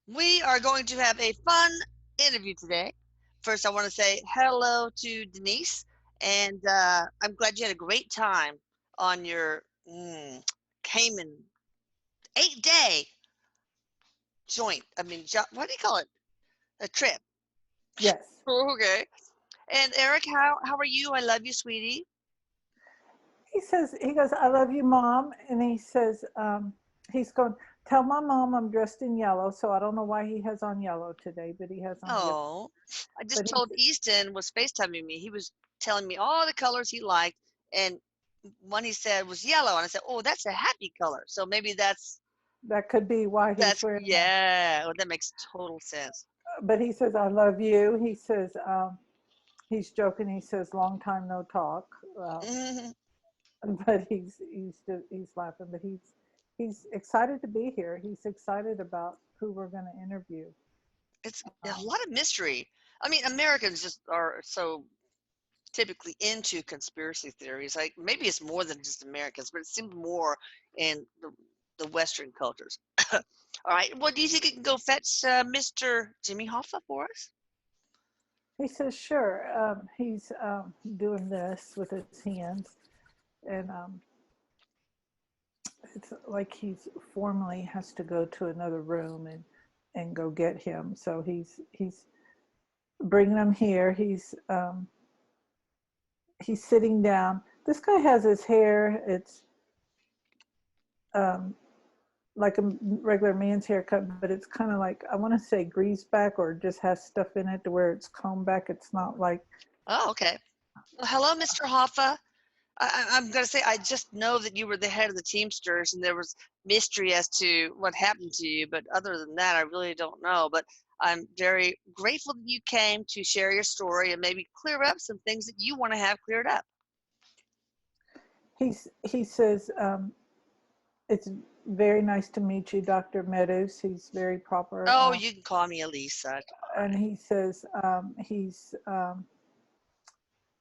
We are going to have a fun interview today. First, I want to say hello to Denise, and I'm glad you had a great time on your Cayman 8 day joint. I mean, what do you call it? A trip. Yes. Okay. And Erik, how are you? I love you, sweetie. He goes, I love you, Mom. And he says, he's going, tell my mom I'm dressed in yellow. So I don't know why he has on yellow today, but he has on yellow. Oh, I just But told Easton was FaceTiming me. He was telling me all the colors he liked, and one he said was yellow, and I said, "Oh, that's a happy color." So maybe that could be why he's that's wearing that. yeah. Well, that makes total sense. But he says, I love you. He says, he's joking. He says, long time no talk. Mhm. But he's laughing. But he's excited to be here. He's excited about who we're going to interview. It's a Um, lot of mystery. I mean, Americans just are so typically into conspiracy theories. Like maybe it's more than just Americans, but it seems more in the Western cultures. All right. Well, do you think you can go fetch Mr. Jimmy Hoffa for us? he says, sure. He's doing this with his hands, and it's like he's formally has to go to another room and go get him. So he's bringing him here. He's sitting down. This guy has his hair. It's um, like a regular man's haircut, but it's kind of like I want to say greased back or just has stuff in it to where it's combed back. It's not like Oh, okay. Well, hello, Mr. Hoffa. I'm going to say I just know that you were the head of the Teamsters, and there was mystery as to what happened to you. But other than that, I really don't know. But I'm very grateful that you came to share your story and maybe clear up some things that you want to have cleared up. he says it's very nice to meet you, Dr. Meadows. He's very proper, Oh, you can call me Elisa. It's all and right. he says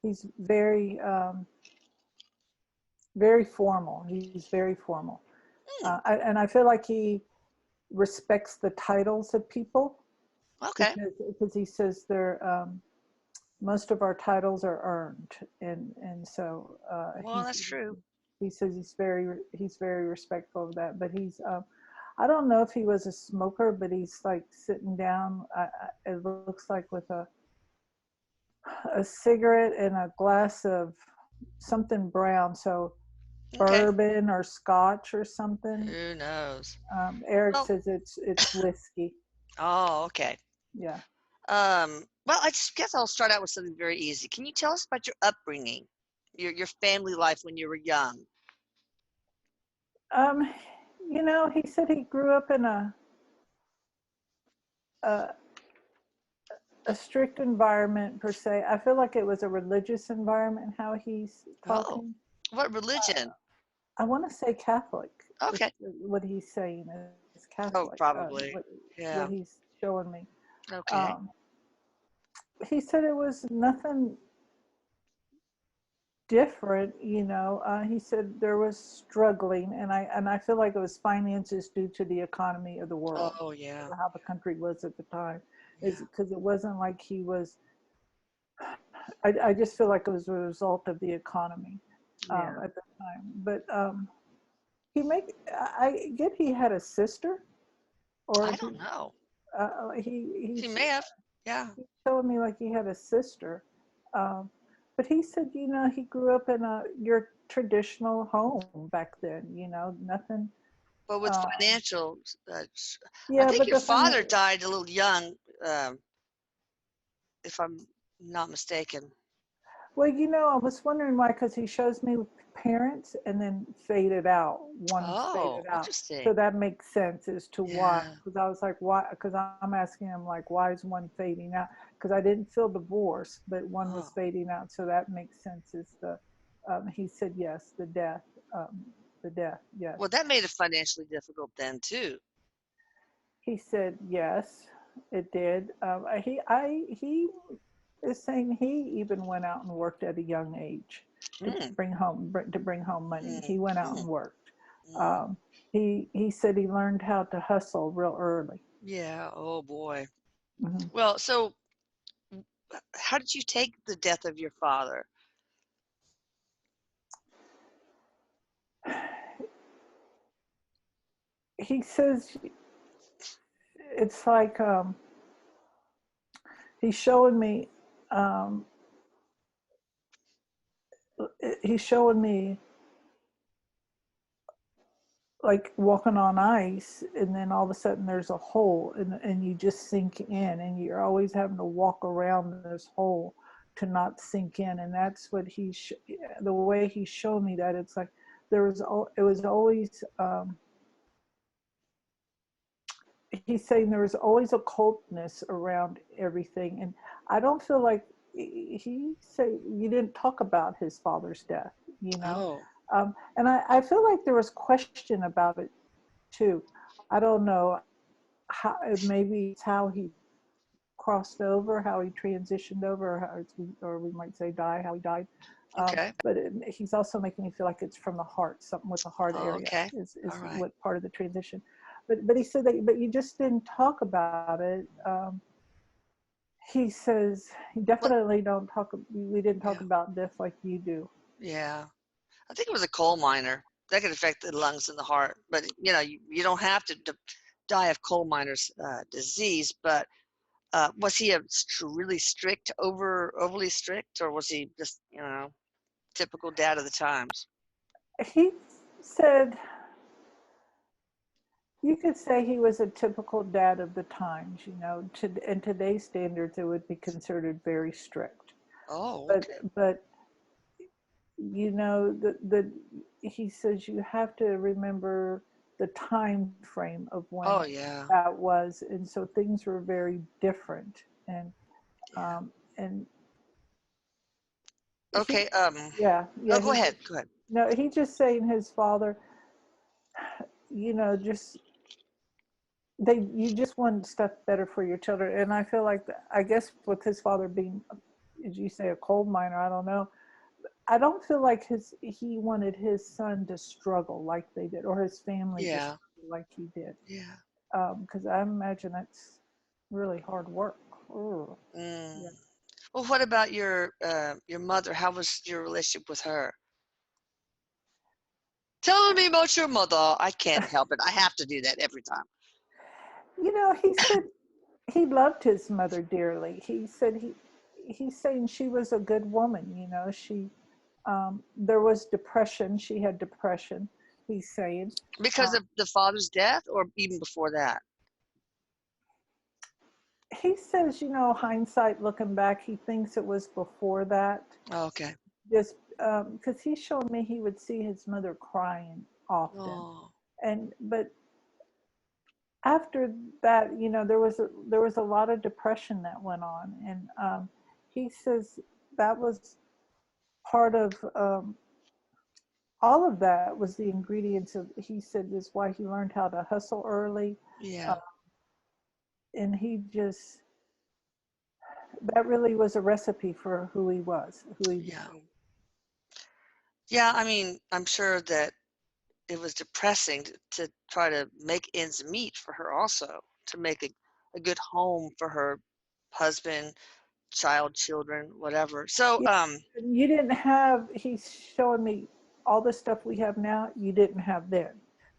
he's very very formal. He's very formal, Hmm, and I feel like he respects the titles of people okay. because he says they're most of our titles are earned, and so Well, that's true. he says he's very respectful of that. But he's I don't know if he was a smoker, but he's like sitting down. It looks like with a cigarette and a glass of something brown, so Okay. bourbon or scotch or something. Who knows? Erik Well, says it's whiskey. oh, okay. Yeah. Well, I just guess I'll start out with something very easy. Can you tell us about your upbringing, your family life when you were young? Um, he said he grew up in a a strict environment per se. I feel like it was a religious environment. How he's Oh, talking, what religion? I want to say Catholic. Is Okay. what he's saying is Catholic. Oh, probably. What Yeah. he's showing me. Okay. Um, he said it was nothing different. He said there was struggling, and I feel like it was finances due to the economy of the world, Oh, yeah. how the country was at the time. Is Yeah. because it wasn't like he was I just feel like it was a result of the economy Yeah. at the time. But I get he had a sister, I or don't know. She he's may have. Yeah. showing me like he had a sister. Um, but he said, he grew up in your traditional home back then. Nothing. But with Uh, financial, I yeah, think but your the fun. father died a little young, um, if I'm not mistaken. Well, I was wondering why, because he shows me parents and then faded out. One's Oh, faded out. So interesting. that makes sense as to why. Yeah. Because I was like, why? Because I'm asking him, like, why is one fading out? Because I didn't feel divorce, but one was Oh. fading out. So that makes sense. He said, yes, the death. The death, yes. Well, that made it financially difficult then too. He said, yes, it did. He is saying he even went out and worked at a young age Mm, to bring home money. mm, He went out mm, and worked. mm. Um, he said he learned how to hustle real early. Yeah. Oh boy. Mhm. Well, so how did you take the death of your father? He says it's like he's showing me um, he's showing me like walking on ice, and then all of a sudden there's a hole, and you just sink in, and you're always having to walk around this hole to not sink in. And that's what the way he showed me that, it's like it was always he's saying there was always a coldness around everything. And I don't feel like he said you didn't talk about his father's death, you know. Oh, And I feel like there was question about it too. I don't know how, maybe it's how he crossed over, how he transitioned over, or we might say die, how he died. okay. But he's also making me feel like it's from the heart, something with the heart Oh, area okay. All is right. what part of the transition. But he said that, but you just didn't talk about it. He says he What? definitely don't talk. We didn't talk Yeah. about death like you do. Yeah. I think it was a coal miner. That could affect the lungs and the heart. But you don't have to die of coal miner's disease. But was he a really strict, overly strict, or was he just typical dad of the times? He said you could say he was a typical dad of the times. You know, in today's standards, it would be considered very strict. Oh, But okay. but you know the he says you have to remember the time frame of when Oh, yeah. that was, and so things were very different. Yeah. And he Okay. yeah Oh, go he ahead. just Go ahead. no he just saying his father, just they you just want stuff better for your children. And I feel like I guess with his father being, as you say, a coal miner, I don't know, I don't feel like he wanted his son to struggle like they did, or his family to Yeah. struggle like he did, Yeah. because I imagine that's really hard work. Ugh. Mm. Yeah. Well, what about your mother? How was your relationship with her? Tell me about your mother. I can't help it. I have to do that every time. He said he loved his mother dearly. He said he's saying she was a good woman. She there was depression. She had depression. He's saying. Because Um, of the father's death, or even before that? he says, hindsight looking back, he thinks it was before that. Oh, okay. Just because he showed me he would see his mother crying often, Oh, but after that, there was a lot of depression that went on. And he says that was part of all of that was the ingredients of, he said, is why he learned how to hustle early. uh, yeah. and he just, that really was a recipe for who he Yeah. became. Yeah. I mean, I'm sure that it was depressing to try to make ends meet for her, also to make a good home for her husband, child, children, whatever. So, Yeah, you didn't have, he's showing me all the stuff we have now, you didn't have then.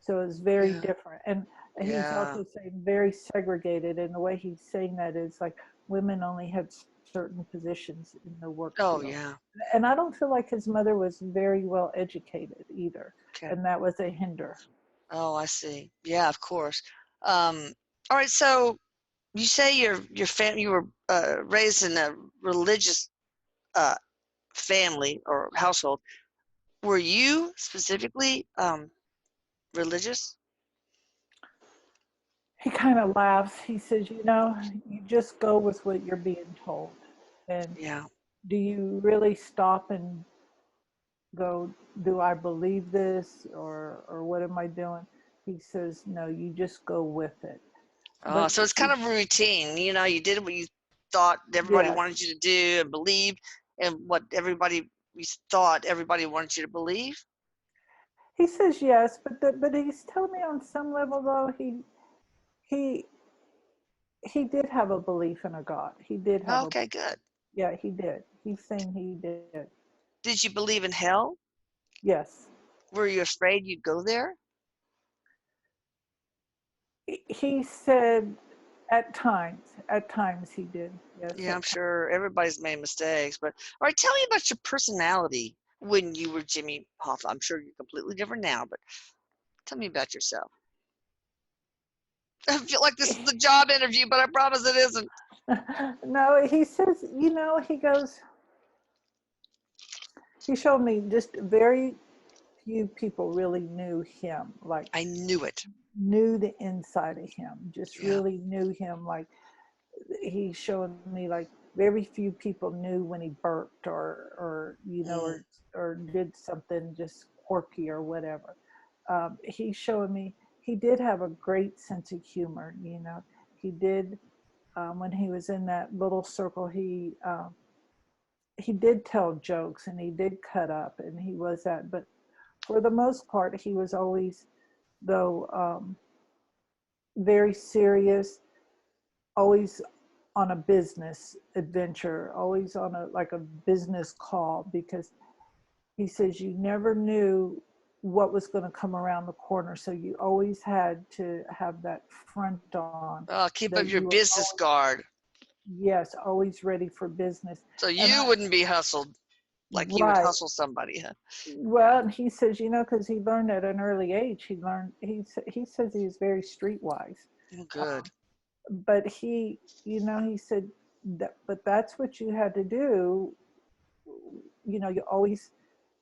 So it's very yeah. different. And he's Yeah. also saying very segregated. And the way he's saying that is like women only had certain positions in the work Oh, field. yeah. And I don't feel like his mother was very well educated either. Okay. And that was a hinder. Oh, I see. Yeah, of course. Um, all right. So you say your family, you were raised in a religious uh, family or household. Were you specifically religious? He kind of laughs. He says, you just go with what you're being told. And Yeah. do you really stop and go, do I believe this, or what am I doing? He says, no, you just go with it. Oh, But so it's kind of a routine. You did what you thought everybody yes, wanted you to do and believe, and what everybody you thought everybody wanted you to believe. he says yes, but he's telling me on some level though he he did have a belief in a God. He did have a, Okay, good. yeah, he did. He's saying he did. Did you believe in hell? Yes. Were you afraid you'd go there? He said at times he did. Yes, Yeah, at I'm times. sure everybody's made mistakes. But all right, tell me about your personality when you were Jimmy Hoffa. I'm sure you're completely different now, but tell me about yourself. I feel like this is the job interview, but I promise it isn't. No, he says, he goes, he showed me just very few people really knew him, like I knew it. knew the inside of him, just Yeah. really knew him. Like he showed me like very few people knew when he burped or Mm. or did something just quirky or whatever. He showed me he did have a great sense of humor. He did, when he was in that little circle, he did tell jokes and he did cut up and he was that, but for the most part he was always, though, very serious, always on a business adventure, always on a like a business call, because he says you never knew what was going to come around the corner, so you always had to have that front on, Oh, that keep up you your were business always, guard yes, always ready for business. so And you wouldn't be hustled like you would right, hustle somebody, huh? Yeah. well, he says, because he learned at an early age, he says he was very streetwise. Oh, good. But he said that, but that's what you had to do. You always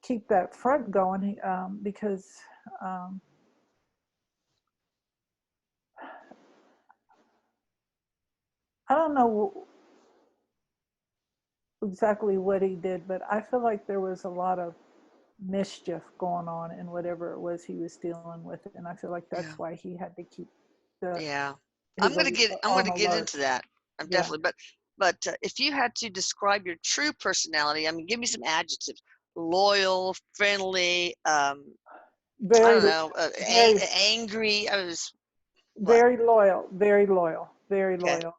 keep that front going, because, um, I don't know exactly what he did, but I feel like there was a lot of mischief going on in whatever it was he was dealing with, and I feel like that's Yeah. why he had to keep the Yeah. his I'm on gonna get alert. into that. I'm Yeah, definitely, but if you had to describe your true personality, I mean, give me some adjectives. Loyal, friendly, I very, don't know, very, angry. I was what? very loyal, very loyal, very Okay. loyal.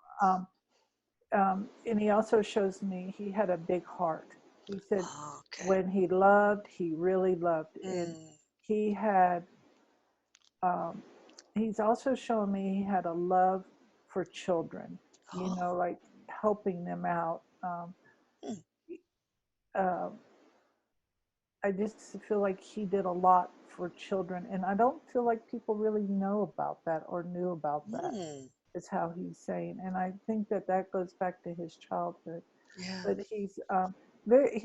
And he also shows me he had a big heart. He said Oh, okay. when he loved, he really loved, and Mm. he had. Um, he's also shown me he had a love for children. Oh. Like helping them out. Mm. Uh, I just feel like he did a lot for children, and I don't feel like people really know about that or knew about that. Mm. Is how he's saying, and I think that that goes back to his childhood. Yeah. But he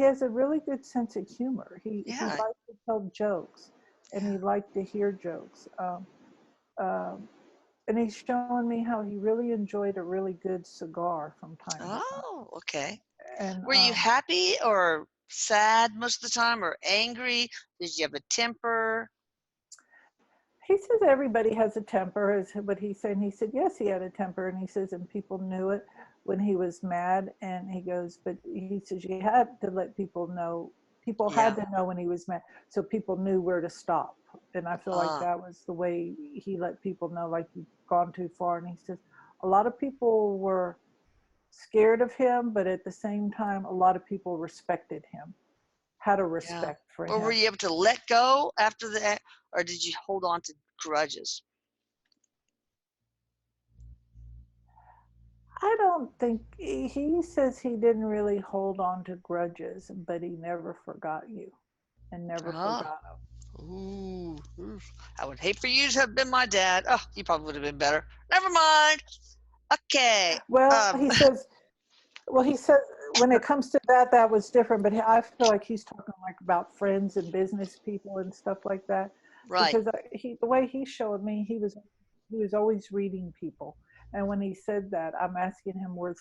has a really good sense of humor. He Yeah. liked to tell jokes, and Yeah. he liked to hear jokes. Um, and he's showing me how he really enjoyed a really good cigar from time to time. Oh, okay. And Were you happy or sad most of the time or angry? Did you have a temper? he says everybody has a temper, is what he's saying. He said, yes, he had a temper, and he says, and people knew it when he was mad. And he goes, but he says, you had to let people know, people had Yeah. to know when he was mad, so people knew where to stop. And I feel like Uh, that was the way he let people know, like you've gone too far. And he says, a lot of people were scared of him, but at the same time, a lot of people respected him, had a yeah. respect for Or were him. you able to let go after that, or did you hold on to grudges? I don't think he says he didn't really hold on to grudges, but he never forgot you and never Oh. forgot him. Ooh. Oof. I would hate for you to have been my dad. Oh, you probably would have been better. Never mind. Okay. Well, Um. he said when it comes to that, that was different. But I feel like he's talking like about friends and business people and stuff like that, Right. because the way he showed me, he was always reading people. And when he said that, I'm asking him, was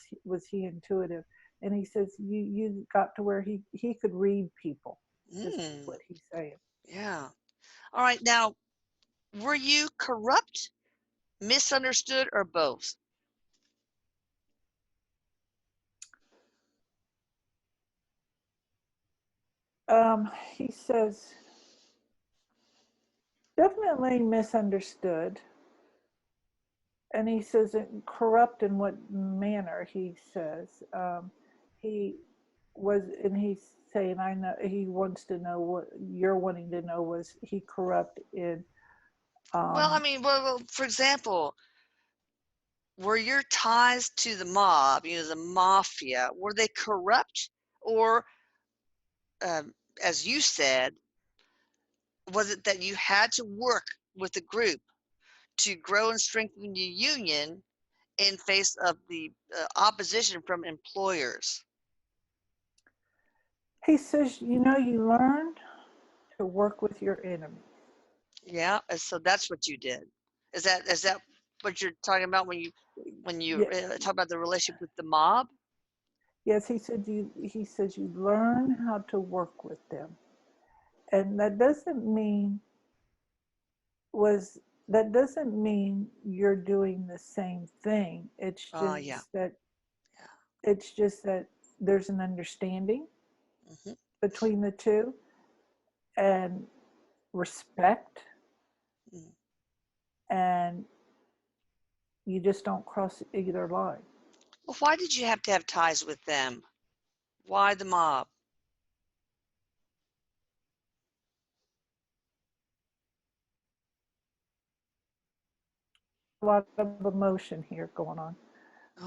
he intuitive? And he says, you got to where he could read people, is Mm, what he's saying. yeah. All right. Now, were you corrupt, misunderstood, or both? He says, definitely misunderstood. and he says, corrupt in what manner? He says, he was, and he's saying, I know, he wants to know what you're wanting to know, was he corrupt in, Well, I um, mean, well, for example, were your ties to the mob, the mafia, were they corrupt, or um, as you said, was it that you had to work with the group to grow and strengthen the union in face of the opposition from employers? he says, you learn to work with your enemy. Yeah, and so that's what you did. Is that what you're talking about when you Yeah, talk about the relationship with the mob? yes, he says you learn how to work with them. And was that doesn't mean you're doing the same thing. Oh, yeah. Yeah. It's just that there's an understanding Hmm. between the two, and respect, Mm. and you just don't cross either line. Well, why did you have to have ties with them? Why the mob? A lot of emotion here going on.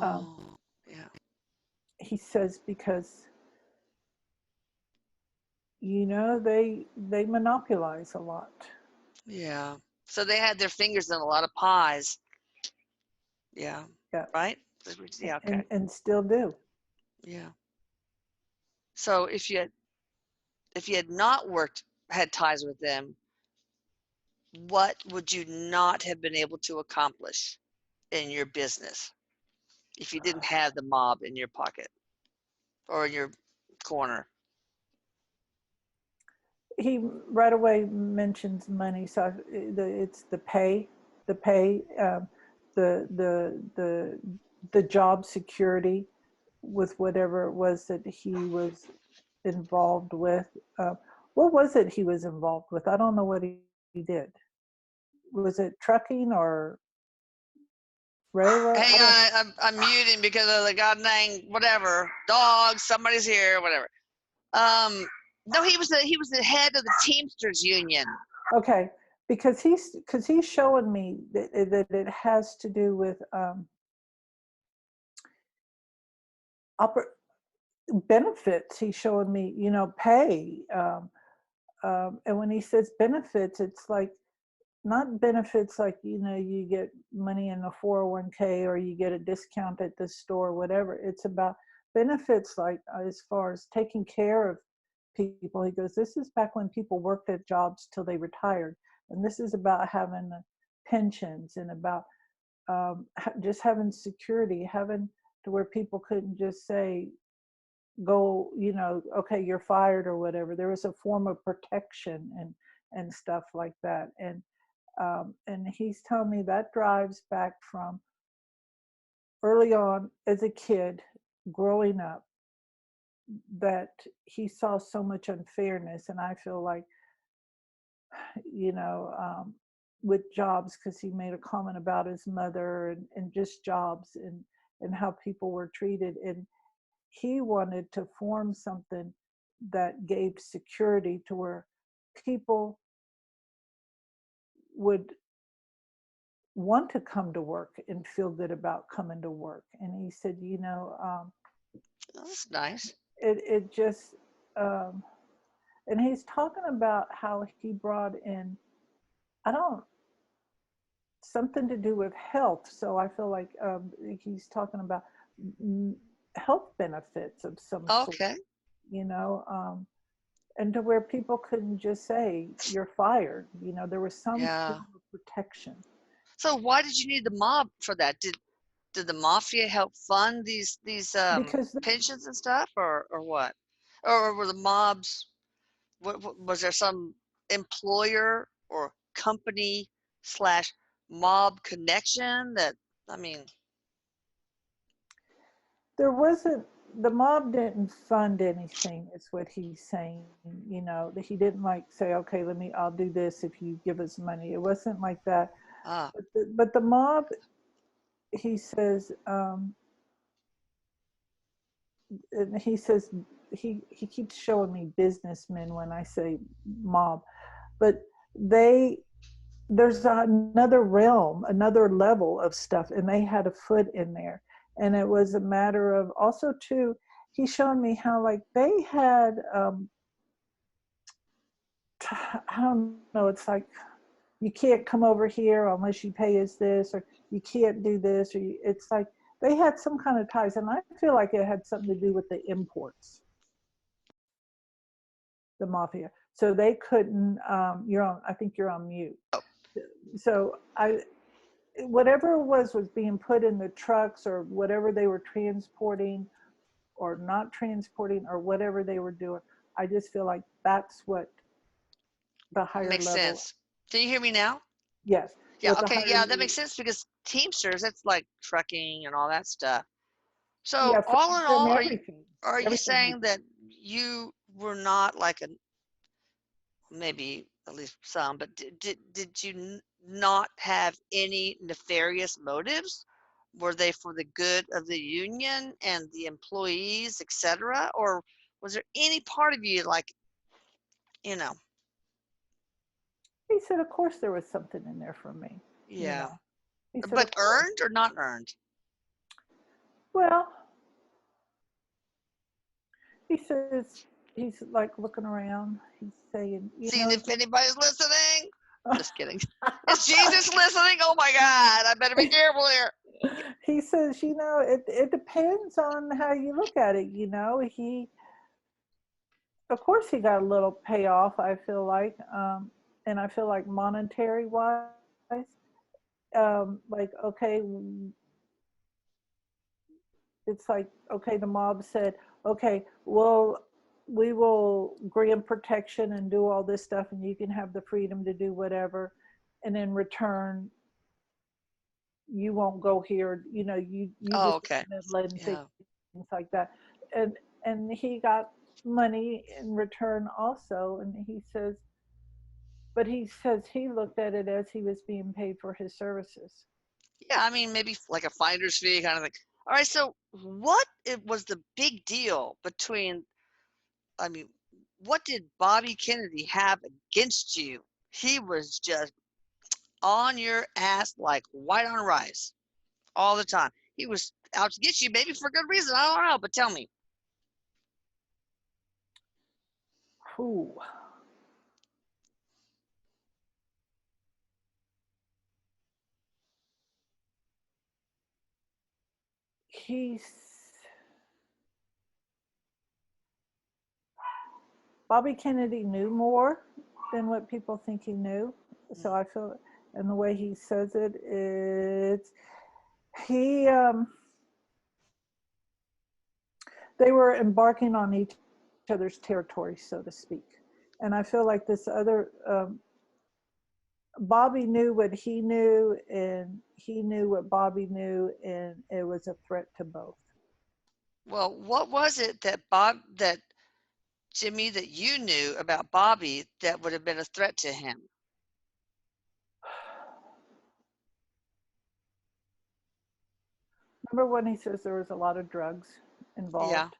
Um, Oh, yeah. he says because they monopolize a lot. Yeah. So they had their fingers in a lot of pies. Yeah. Yeah, Right? Yeah, okay. and still do. Yeah. So if you had not had ties with them, what would you not have been able to accomplish in your business if you didn't have the mob in your pocket or in your corner? He right away mentions money, so it's the pay, the the the the job security with whatever it was that he was involved with. Uh, what was it he was involved with? I don't know what he did. Was it trucking or railroad? Hang I don't. on, I'm muting because of the god dang whatever dog. Somebody's here, whatever. Um, no, he was the head of the Teamsters Union. Okay, because he's showing me that it has to do with oper- benefits. He's showing me, pay. And when he says benefits, it's like not benefits like you get money in the 401k or you get a discount at the store, whatever. It's about benefits like as far as taking care of people. He goes, this is back when people worked at jobs till they retired, and this is about having pensions and about just having security, having to where people couldn't just say go, okay, you're fired or whatever. There was a form of protection and stuff like that. And he's telling me that drives back from early on as a kid growing up, that he saw so much unfairness. And I feel like, you know, um, with jobs, because he made a comment about his mother and just jobs and how people were treated. And he wanted to form something that gave security to where people would want to come to work and feel good about coming to work. And he said, That's nice. it just, um, and he's talking about how he brought in, I don't, something to do with health. So I feel like he's talking about mm, health benefits of some sort, Okay. you know, um, and to where people couldn't just say you're fired. There was some Yeah. form of protection. So why did you need the mob for that? Did the mafia help fund these Because pensions and stuff, or what? Or were the mobs? What was there some employer or company slash mob connection that? I mean, there wasn't, the mob didn't fund anything, is what he's saying. That he didn't like say, okay, I'll do this if you give us money. It wasn't like that. ah, But the mob, he says, and he says, he keeps showing me businessmen when I say mob, but they there's another realm, another level of stuff, and they had a foot in there. And it was a matter of also too, he's showing me how like they had I don't know, it's like you can't come over here unless you pay us this, or you can't do this, or it's like they had some kind of ties, and I feel like it had something to do with the imports, the mafia. So they couldn't. You're on. I think you're on mute. Oh, So I, whatever was being put in the trucks or whatever they were transporting or not transporting or whatever they were doing, I just feel like that's what the higher makes level. sense. Can you hear me now? Yes, Yeah, what the okay, higher yeah, that level. makes sense because Teamsters, that's like trucking and all that stuff. So Yeah, all in from all, everything, are you everything they saying did. that you were not like a, maybe at least some, but did you not have any nefarious motives? Were they for the good of the union and the employees, etc.? Or was there any part of you like, you know, He said, of course there was something in there for me, you yeah, know. He said, but of course. earned or not earned? Well, he says, he's like looking around. He's saying, you Seeing know, if anybody's listening. Just kidding. Is Jesus listening? Oh my God, I better be careful here. he says, you know, it depends on how you look at it. You know, of course, he got a little payoff, I feel and I feel like monetary wise, like, okay, it's like, okay, the mob said, okay, well, we will grant protection and do all this stuff, and you can have the freedom to do whatever. And in return, you won't go here, you know, you Oh, just okay. letting things Yeah. like that. And he got money in return also, and he says, but he says he looked at it as he was being paid for his services. Yeah, I mean, maybe like a finder's fee kind of thing. All right, so what it was the big deal between, I mean, what did Bobby Kennedy have against you? He was just on your ass like white on rice all the time. He was out to get you, maybe for good reason. I don't know, but tell me. Ooh, he's Bobby Kennedy knew more than what people think he knew. So I feel, and the way he says it, it's he. They were embarking on each other's territory, so to speak. And I feel like this other Bobby knew what he knew, and he knew what Bobby knew, and it was a threat to both. Well, what was it that Jimmy, that you knew about Bobby that would have been a threat to him? Remember when he says there was a lot of drugs Yeah. involved?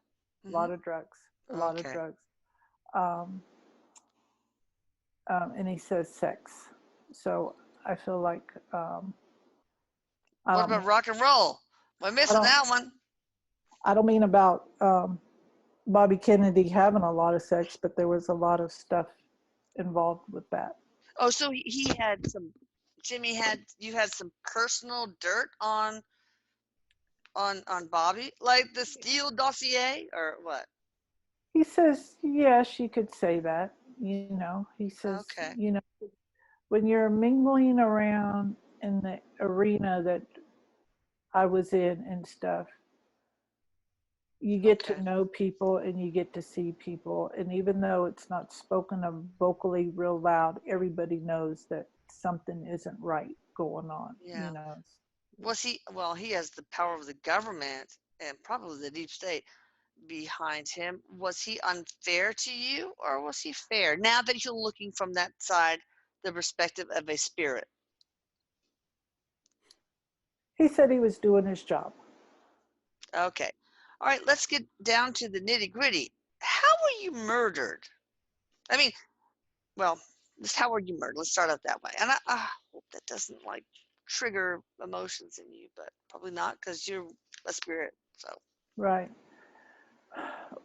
A Hmm. lot of drugs, a lot of Okay. drugs. Um, and he says sex. So I feel like I What don't about mean rock and roll? We're I missing don't that one. I don't mean about Bobby Kennedy having a lot of sex, but there was a lot of stuff involved with that. Oh, so he had some. Jimmy had you had some personal dirt on Bobby, like the Steele dossier, or what? He says, yes, you could say that. You know, he says, Okay. you know, when you're mingling around in the arena that I was in and stuff, you get Okay. to know people and you get to see people. And even though it's not spoken of vocally real loud, everybody knows that something isn't right going on, you Yeah. know. Was he? Well, he has the power of the government and probably the deep state behind him. Was he unfair to you, or was he fair? Now that you're looking from that side, the perspective of a spirit. He said he was doing his job. Okay. All right, let's get down to the nitty gritty. How were you murdered? I mean, well, just how were you murdered? Let's start out that way. And I hope that doesn't like trigger emotions in you, but probably not because you're a spirit. So, Right.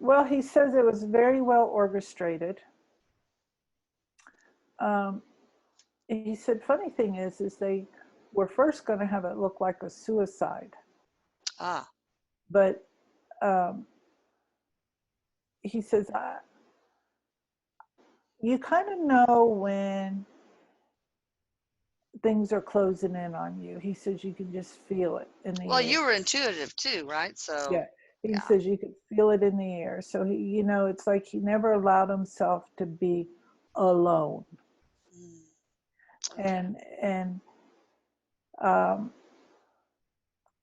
Well, he says it was very well orchestrated. Um, he said, funny thing is they were first going to have it look like a suicide, ah, but um, he says, you kind of know when things are closing in on you. He says you can just feel it in the well, air. you were intuitive too, right? So, Yeah. He yeah. says you could feel it in the air. So he, it's like he never allowed himself to be alone. Mm, okay. And um,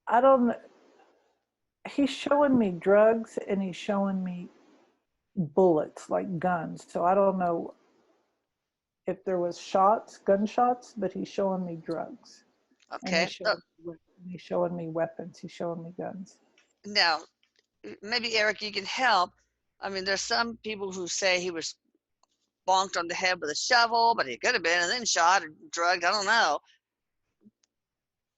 I don't. He's showing me drugs and he's showing me bullets like guns. So I don't know if there was gunshots, but he's showing me drugs and Okay. he's showing me weapons. He's showing me guns. Now, maybe Eric, you can help. I mean, there's some people who say he was bonked on the head with a shovel, but he could have been and then shot or drugged. I don't know.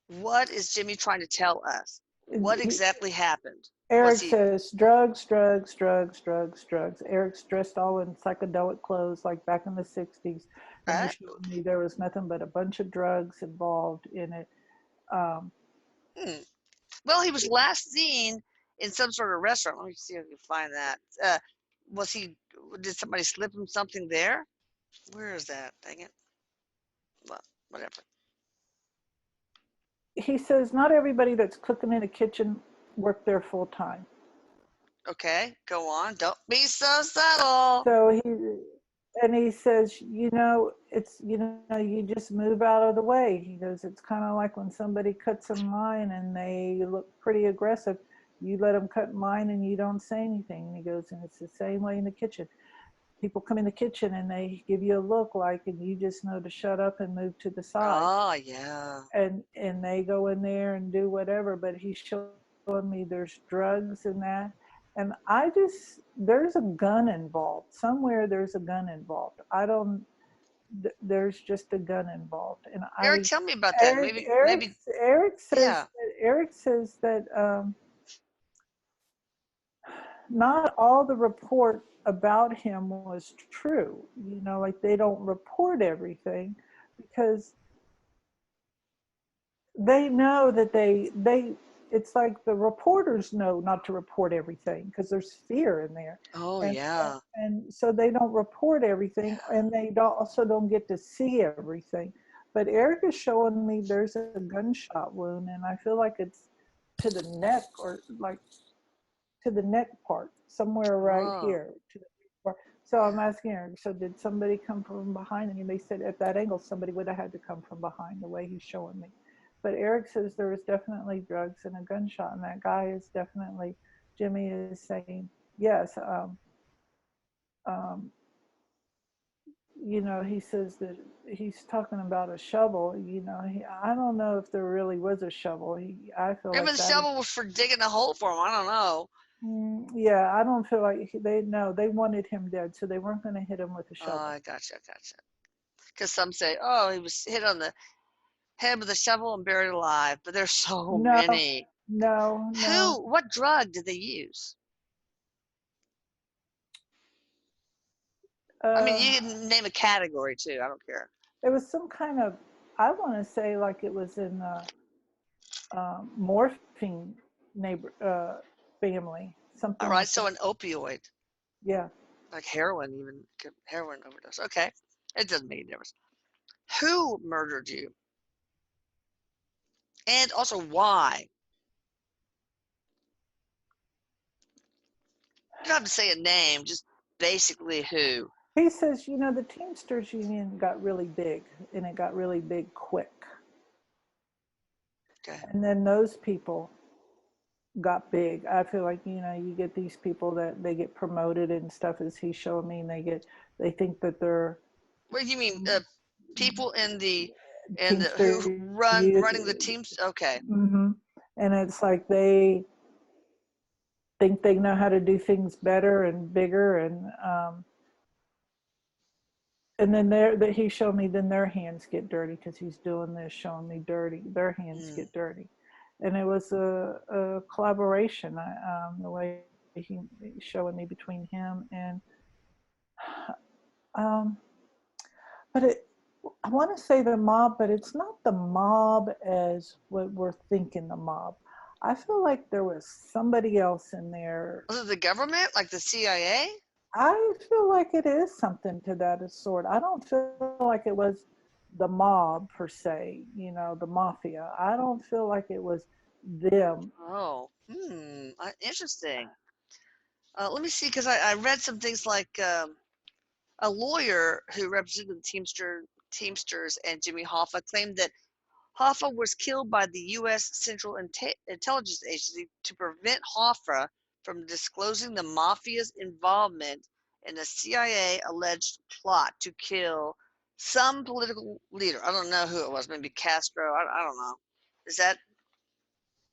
What is Jimmy trying to tell us? What He, exactly happened? Was Erik he says drugs, drugs, drugs, drugs, drugs. Eric's dressed all in psychedelic clothes like back in the 60s. And uh, he's showing me there was nothing but a bunch of drugs involved in it. Um, hmm. Well, he was last seen in some sort of restaurant. Let me see if I can find that. Was he? Did somebody slip him something there? Where is that? Dang it. Well, whatever. he says not everybody that's cooking in a kitchen worked there full time. Okay, go on. Don't be so subtle. So he says, it's, you just move out of the way. He goes, it's kind of like when somebody cuts in line and they look pretty aggressive, you let them cut in line and you don't say anything. And he goes, and it's the same way in the kitchen. People come in the kitchen and they give you a look like, and you just know to shut up and move to the side. Oh yeah. And they go in there and do whatever. But he's showing me there's drugs in that. And there's a gun involved somewhere. There's a gun involved. I don't There's just a gun involved. And Eric, I tell me about that. Erik Maybe, Erik maybe. Erik Yeah. says that not all the report about him was true. Like they don't report everything because they know that they it's like the reporters know not to report everything because there's fear in there. Oh and yeah. and so they don't report everything, and they also don't get to see everything. But Erik is showing me there's a gunshot wound, and I feel like it's to the neck, or like to the neck part, somewhere right Oh here to the part. So I'm asking Erik, so did somebody come from behind? And they said at that angle somebody would have had to come from behind, the way he's showing me. But Erik says there was definitely drugs and a gunshot, and that guy is definitely, Jimmy is saying yes. Um, he says that he's talking about a shovel. I don't know if there really was a shovel. I feel maybe like the that is. shovel was for digging a hole for him. I don't know. Yeah, I don't feel like they wanted him dead, so they weren't going to hit him with a Oh, shovel. I gotcha, gotcha. Because some say, oh, he was hit on the head with a shovel and buried alive, but there's so No, many. no, no. What drug did they use? I mean, Uh, you can name a category too. I don't care. it was some kind of. I want to say like it was in morphine neighbor family, All something right, like so that. an opioid, Yeah. like heroin, even heroin overdose. Okay, it doesn't make a difference. Who murdered you, and also why? You don't have to say a name, just basically who. He says, the Teamsters Union got really big, and it got really big quick. Okay. And then those people got big. I feel like, you get these people that they get promoted and stuff, as he's showing me, and they think that they're What do you mean? People in the Teamster who running the teams? Okay. And it's like they think they know how to do things better and bigger, and then that he showed me, then their hands get dirty because he's doing this, showing me dirty, their hands Mm. get dirty. And it was a collaboration. The way he showing me between him and um, but I want to say the mob, but it's not the mob as what we're thinking the mob. I feel like there was somebody else in there. Was it the government, like the CIA? I feel like it is something to that sort. I don't feel like it was the mob per se, the mafia. I don't feel like it was them. Oh, interesting. Let me see, because I read some things like a lawyer who represented the Teamsters and Jimmy Hoffa claimed that Hoffa was killed by the U.S. Central Intelligence Agency to prevent Hoffa from disclosing the mafia's involvement in a CIA alleged plot to kill some political leader. I don't know who it was, maybe Castro. I don't know. Is that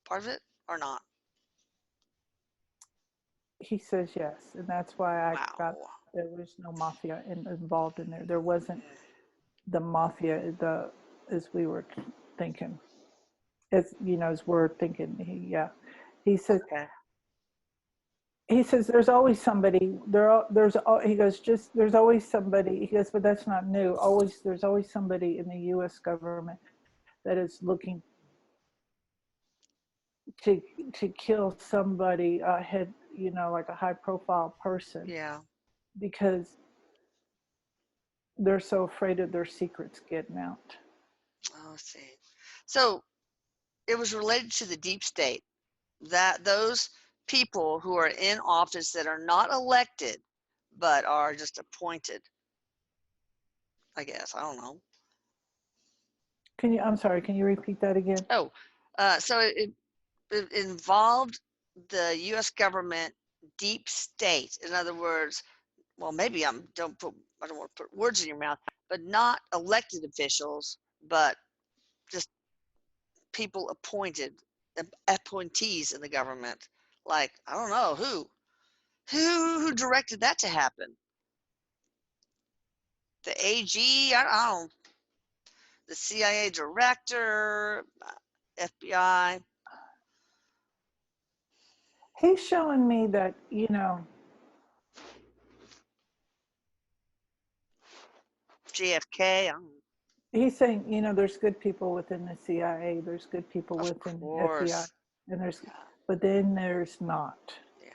part of it or not? He says yes, and that's why I got Wow. there was no mafia involved in there. There wasn't Mm, the mafia as we were thinking, as we're thinking. Yeah, he says okay. there's always somebody he goes, just there's always somebody, he goes, but that's not new. Always There's always somebody in the US government that is looking to to kill somebody, head, like a high profile person, Yeah. because they're so afraid of their secrets getting out. Oh, let's see. So it was related to the deep state, that those people who are in office that are not elected but are just appointed, I guess. I don't know. I'm sorry, can you repeat that again? Oh, so it involved the U.S. government deep state. In other words, well, maybe I don't want to put words in your mouth, but not elected officials, but just people appointed, appointees in the government. Like, I don't know who directed that to happen. The AG, I don't, the CIA director, FBI, He's showing me that, JFK. I don't, he's saying, there's good people within the CIA, there's good people of within the FBI, course. and Yeah, but then there's not. yeah.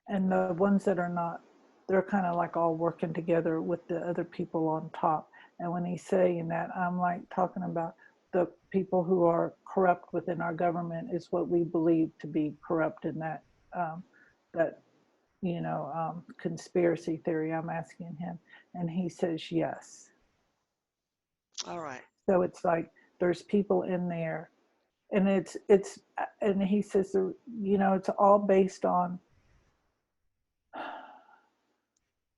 And the ones that are not, they're kind of like all working together with the other people on top. And when he's saying that, I'm like talking about the people who are corrupt within our government is what we believe to be corrupt in that conspiracy theory. I'm asking him, and he says yes. All right. So it's like there's people in there, and and he says, it's all based on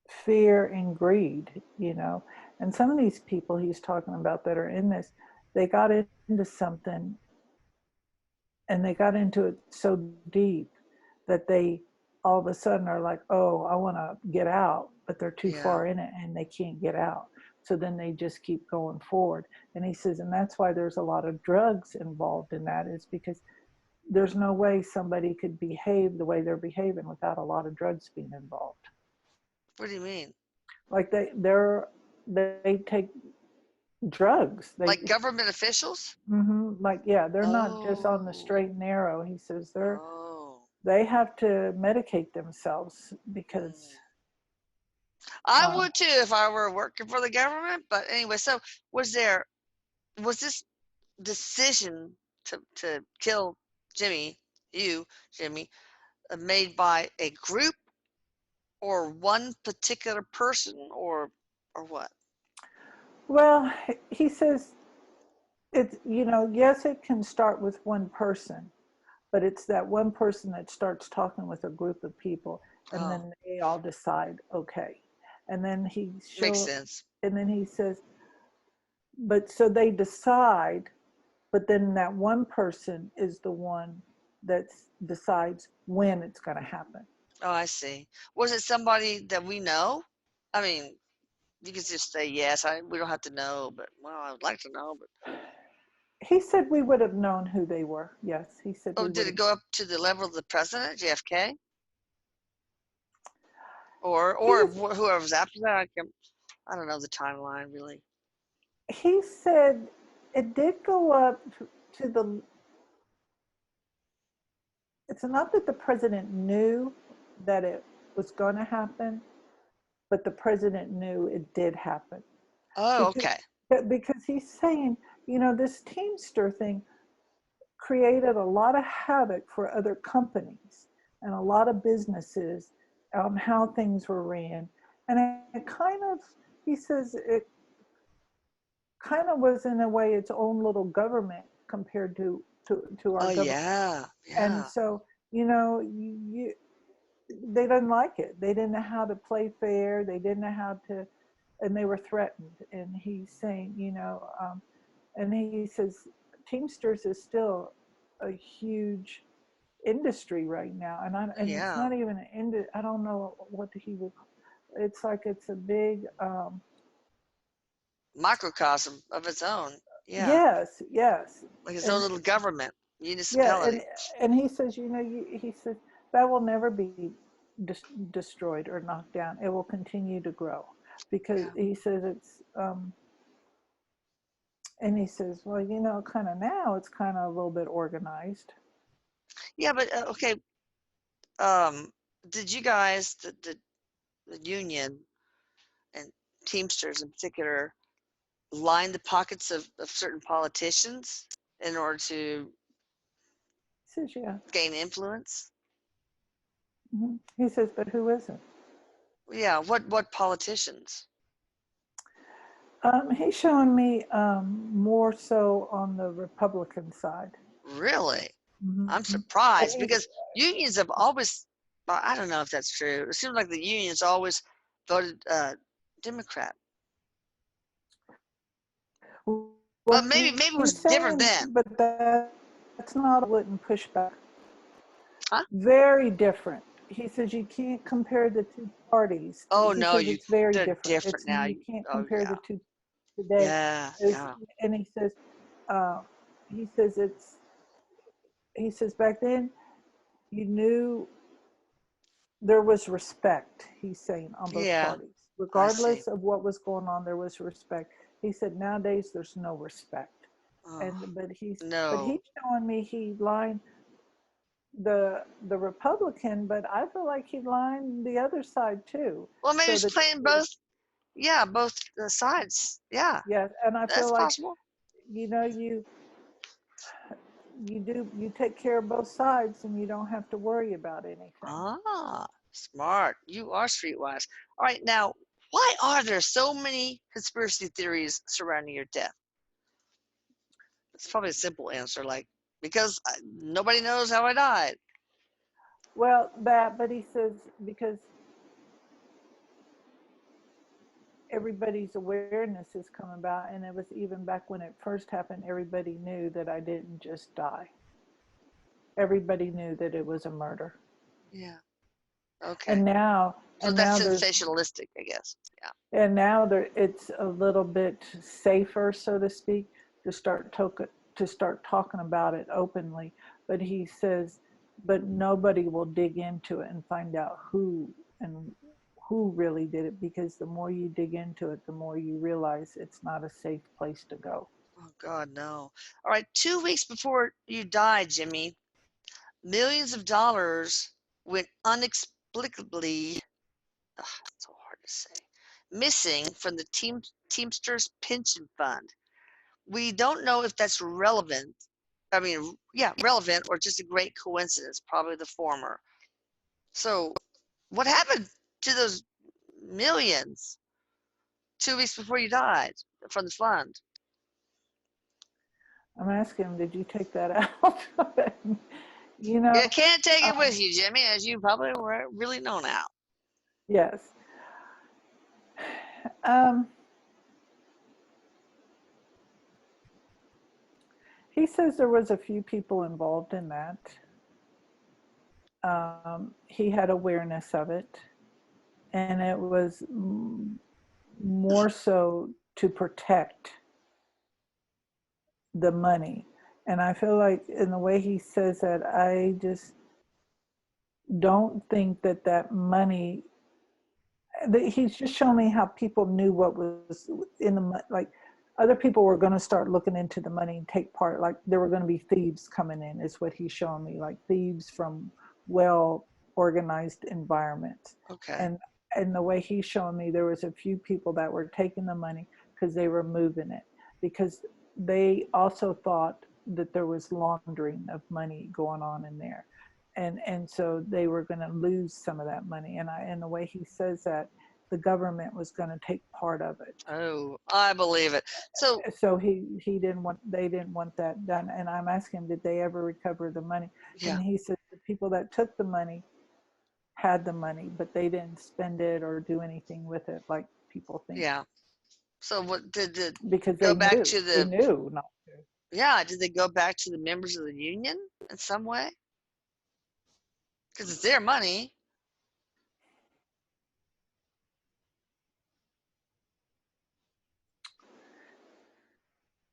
fear and greed. And some of these people he's talking about that are in this, they got into something, and they got into it so deep that they all of a sudden are like, oh, I want to get out, but they're too Yeah. far in it and they can't get out. So then they just keep going forward. And he says, and that's why there's a lot of drugs involved in that, is because there's no way somebody could behave the way they're behaving without a lot of drugs being involved. What do you mean? Like they take drugs. Like government officials? Like, yeah, they're not just on the Oh, straight and narrow. He says oh. they have to medicate themselves because Mm. I um, would too if I were working for the government. But anyway, so was there was this decision to kill Jimmy, you, Jimmy, made by a group or one particular person or what? well, he says it's, yes, it can start with one person, but it's that one person that starts talking with a group of people, and Oh, then they all decide, okay. And then makes sense. and then he says, but so they decide, but then that one person is the one that decides when it's going to happen. Oh, I see. Was it somebody that we know? I mean, you could just say yes. We don't have to know, but well, I would like to know. But He said we would have known who they were. Yes, he said oh, we did would it have. go up to the level of the president, JFK, He or was. whoever's after that? I don't know the timeline really. He said it did go up to the. It's not that the president knew that it was going to happen, but the president knew it did happen Oh, because okay. because he's saying, this Teamster thing created a lot of havoc for other companies and a lot of businesses on how things were ran. And it kind of, he says, it kind of was in a way its own little government compared to our Oh government. yeah, And yeah, so, they didn't like it. They didn't know how to play fair. They didn't know how to, and they were threatened. And he's saying, and he says, Teamsters is still a huge industry right now, and it's yeah. not even I don't know what he would. It's like it's a big. Microcosm of its own. Yeah, Yes, yes, like its own and little government, yeah, municipality. and he says, he says that will never be destroyed or knocked down. It will continue to grow because Yeah, he says it's. And he says, well, kind of now it's kind of a little bit organized. yeah. But okay. Um, did you guys, the union and Teamsters in particular, line the pockets of certain politicians in order to He says, yeah. gain influence? He says, but who isn't? Yeah, what politicians? He's showing me more so on the Republican side. Really? I'm Mm-hmm. And surprised he's because unions have always, well, I don't know if that's true. It seems like the unions always voted Democrat. well, But maybe it was he's different saying, then. but that's not wouldn't push back. Huh? Very different. He says you can't compare the two parties. Oh He no, says it's very they're different. different It's now. you can't Oh compare yeah. the two today. Yeah, Is yeah. and uh, he says it's he says back then you knew there was respect, he's saying, on both Yeah, parties. I see. Regardless of what was going on, there was respect. He said nowadays there's no respect. Oh, And but he's no. showing me he lined the Republican, but I feel like he lined the other side too. Well, maybe So it's that playing both. Yeah, both sides. Yeah, yes, and I that's feel like possible. you know you you take care of both sides and you don't have to worry about anything. Ah, smart. You are streetwise. All right, now, why are there so many conspiracy theories surrounding your death? It's probably a simple answer, like because nobody knows how I died. Well, but he says because everybody's awareness has come about, and it was even back when it first happened, everybody knew that I didn't just die. Everybody knew that it was a murder. Yeah. Okay. And now So and that's now there's sensationalistic, I guess. Yeah. and now there it's a little bit safer, so to speak, to start talking about it openly. But he says, but nobody will dig into it and find out and who really did it, because the more you dig into it, the more you realize it's not a safe place to go. Oh God, no. All right. 2 weeks before you died, Jimmy, millions of dollars went inexplicably. Ugh, so hard to say. Missing from the Teamsters pension fund. We don't know if that's relevant. I mean, yeah, relevant or just a great coincidence. Probably the former. So, what happened to those millions 2 weeks before you died from the fund? I'm asking him, did you take that out? you know, You can't take it um, with you, Jimmy, as you probably really know now. yes. Um, He says there was a few people involved in that. He had awareness of it, and it was more so to protect the money. And I feel like in the way he says that, I just don't think that that money, he's just showing me how people knew what was in the, like other people were going to start looking into the money and take part, like there were going to be thieves coming in, is what he's showing me, like thieves from well organized environments. Okay. And the way he's showing me, there was a few people that were taking the money because they were moving it, because they also thought that there was laundering of money going on in there, and so they were going to lose some of that money. And the way he says that, the government was going to take part of it. Oh, I believe it. So So he didn't want, they didn't want that done. And I'm asking him, did they ever recover the money? yeah, And he said the people that took the money had the money, but they didn't spend it or do anything with it like people think, yeah. So what did it because go they back knew, to they the? knew not to. Yeah, did they go back to the members of the union in some way? Because it's their money.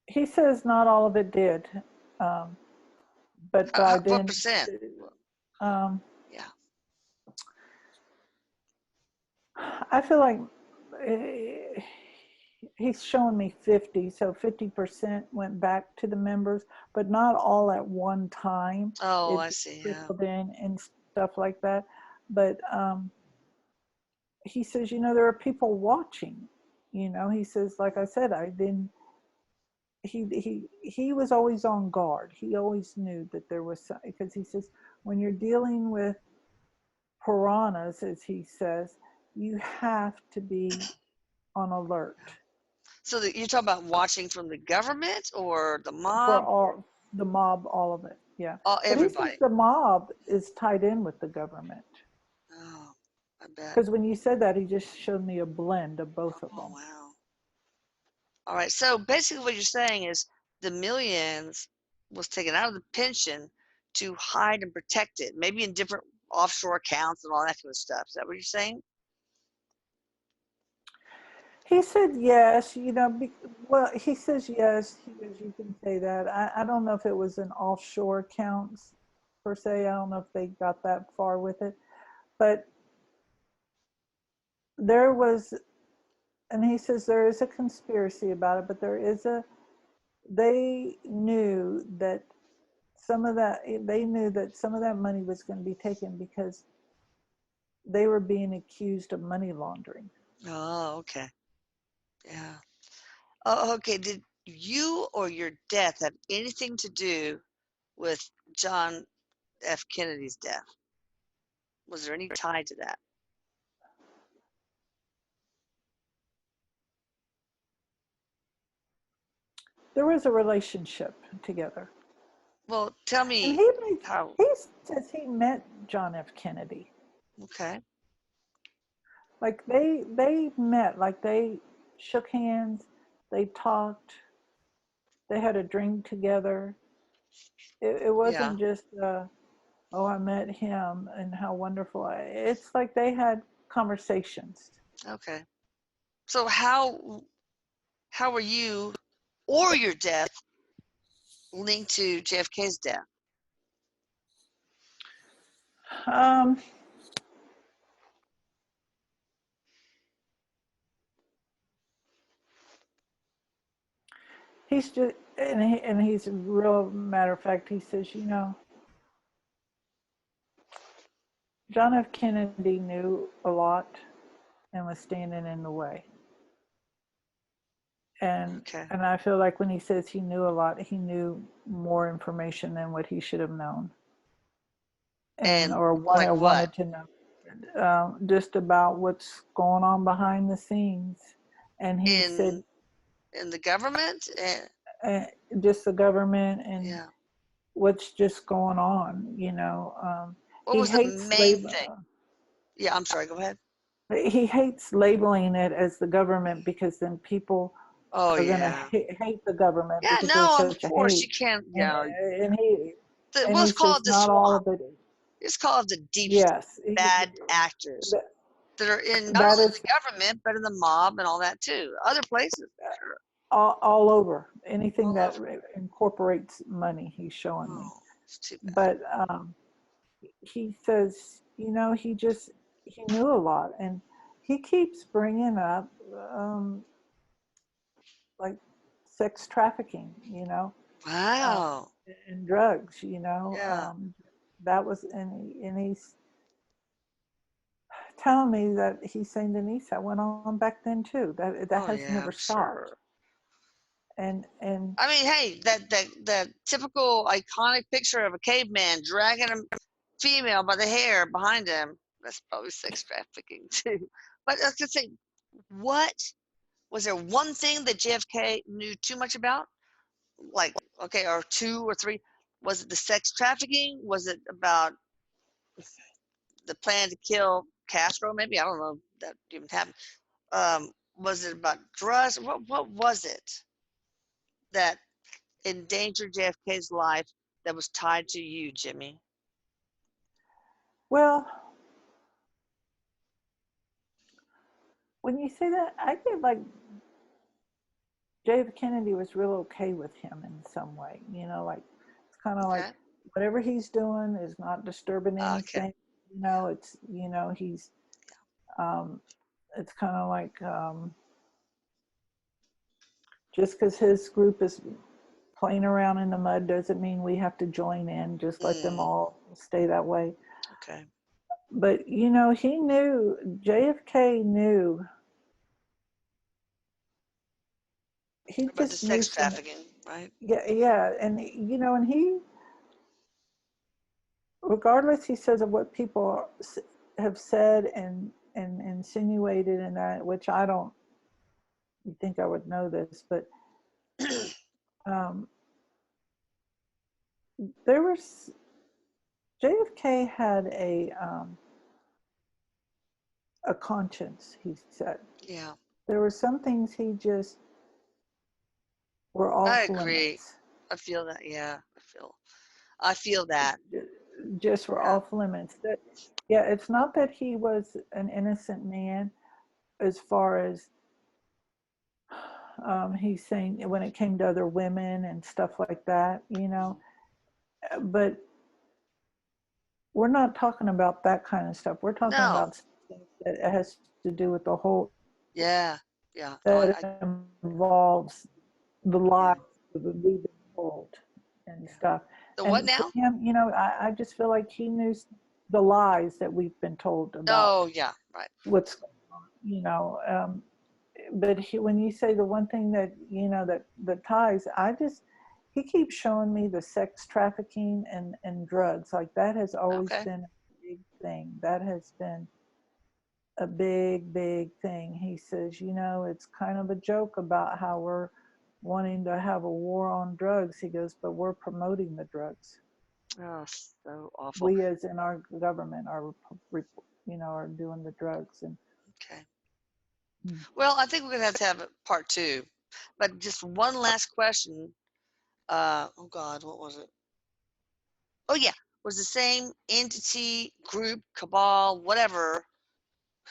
He says not all of it did, um, but by What then, percent? um, Yeah. I feel like uh, he's showing me 50, so 50% went back to the members, but not all at one time. Oh, It I just see. Yeah. trickled in and stuff like that. But he says, there are people watching. He says, like I said, I didn't. He was always on guard. He always knew that there was some, because he says when you're dealing with piranhas, as he says, you have to be on alert So you're talking about watching from the government or the for mob? all the mob, all of it. Yeah. All But he says everybody. the mob is tied in with the government. Oh, I bet. Because when you said that, he just showed me a blend of both of Oh, them. wow. All right. So basically, what you're saying is the millions was taken out of the pension to hide and protect it, maybe in different offshore accounts and all that kind of stuff. Is that what you're saying? He said yes, well, he says yes. He goes, you can say that. I don't know if it was an offshore accounts per se. I don't know if they got that far with it. But there was, and he says there is a conspiracy about it, but they knew that they knew that some of that money was going to be taken because they were being accused of money laundering. Oh, okay. Yeah. Oh, okay. Did you or your death have anything to do with John F. Kennedy's death? Was there any tie to that? There was a relationship together. Well, tell And me how. he says he met John F. Kennedy. Okay. Like they met, like they shook hands, they talked, they had a drink together. It Yeah. wasn't just oh, I met him and how wonderful. It's like they had conversations. Okay. So how were you or your death linked to JFK's death? Um, he's just, and he's a real matter of fact. He says, John F. Kennedy knew a lot and was standing in the way. and Okay. and I feel like when he says he knew a lot, he knew more information than what he should have known, and And or like what? wanted to know, just about what's going on behind the scenes. And he said, In in the government? And uh, just the government and yeah. what's just going on. What He was the hates main label. thing? Yeah, I'm sorry, go ahead. He hates labeling it as the government because then people Oh are going to yeah. hate the government Yeah, because there's no, of such a course you hate. can't. And Yeah, and he and we'll he call it says the not all swamp. of it. It's called the deep state, Yes, bad actors that, that are in not that only is the government but in the mob and all that too. Other places, sure, all over. Anything all that over. incorporates money, he's showing me. Oh, it's too bad. But he says, he knew a lot, and he keeps bringing up um, like sex trafficking, uh, Wow. and drugs. Yeah. That was, and he's telling me that he's saying, Denise, that went on back then too. That Oh has yeah, never I'm stopped. sure. And I mean, hey, that typical iconic picture of a caveman dragging a female by the hair behind him. That's probably sex trafficking too. But I was gonna say, what was there one thing that JFK knew too much about? Like, okay, or two or three? Was it the sex trafficking? Was it about the plan to kill Castro? Maybe I don't know if that even happened. Was it about drugs? What was it that endangered JFK's life that was tied to you, Jimmy? well, when you say that, I feel like J.F. Kennedy was real okay with him in some way. Like it's kind of like Okay. whatever he's doing is not disturbing Okay. anything. Yeah. It's he's um, it's kind of like just because his group is playing around in the mud doesn't mean we have to join in. Just let them Mm, all stay that way. okay. But he knew, JFK knew, he About the just knew sex some. trafficking, right? Yeah, yeah, and and he, regardless, he says, of what people have said and insinuated, and that, which I don't. You think I would know this, but um, there was JFK had a conscience. He said Yeah, there were some things he just were I off agree. limits. I feel that. Yeah, I feel that. Just were Yeah. off limits. That, yeah, it's not that he was an innocent man, as far as he's saying when it came to other women and stuff like that, Mhm. But we're not talking about that kind of stuff. We're talking No. about stuff that has to do with the whole, Yeah. Yeah. No, that involves the yeah. lives that we've been told and Yeah. stuff. The what And for now? him, I just feel like he knew the lies that we've been told about Oh, yeah. Right. what's going on, but when you say the one thing that that ties, he keeps showing me the sex trafficking and drugs, like that has always Okay. been a big thing. That has been a big thing. He says, it's kind of a joke about how we're wanting to have a war on drugs. He goes, but we're promoting the drugs. Oh, so awful. We, as in our government, are doing the drugs. And Okay. mm. Well, I think we're gonna have to have a part two, but just one last question. Oh God, what was it? Oh yeah, was the same entity, group, cabal, whatever,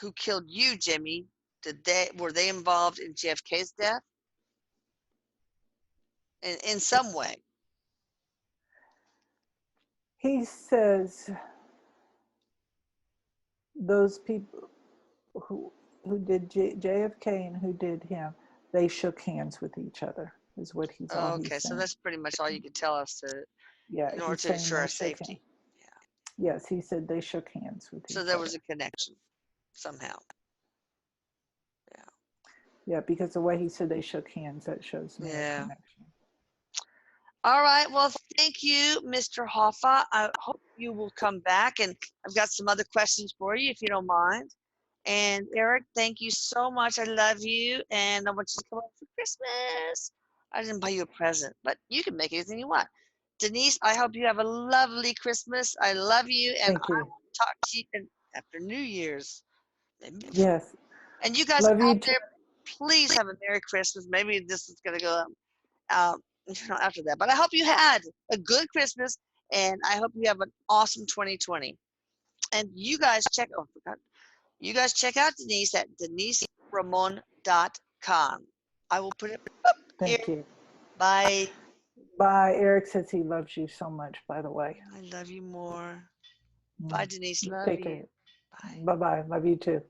who killed you, Jimmy? Were they involved in JFK's death in some way? He says those people who did JFK and who did him, they shook hands with each other. Is what he's all he's Okay, so saying. that's pretty much all you could tell us Yeah, in order he's to saying ensure they our shook hands. safety. Yeah. Yes, he said they shook hands with So each there was other. a connection somehow. Yeah. Yeah, because the way he said they shook hands, that shows me a Yeah. connection. All right. Well, thank you, Mr. Hoffa. I hope you will come back, and I've got some other questions for you if you don't mind. And Erik, thank you so much. I love you, and I want you to come over for Christmas. I didn't buy you a present, but you can make anything you want. Denise, I hope you have a lovely Christmas. I love you, and Thank I you. will talk to you after New Year's, maybe before. Yes, And you guys love you out too. there, please have a Merry Christmas. Maybe this is going to go after that. But I hope you had a good Christmas, and I hope you have an awesome 2020. And you guys you guys check out Denise at deniseramon.com. I will put it up here. Thank you. Bye. Bye. Erik says he loves you so much, by the way. I love you more. Bye, Denise. Love Take you. care. Bye. Bye bye. Love you too.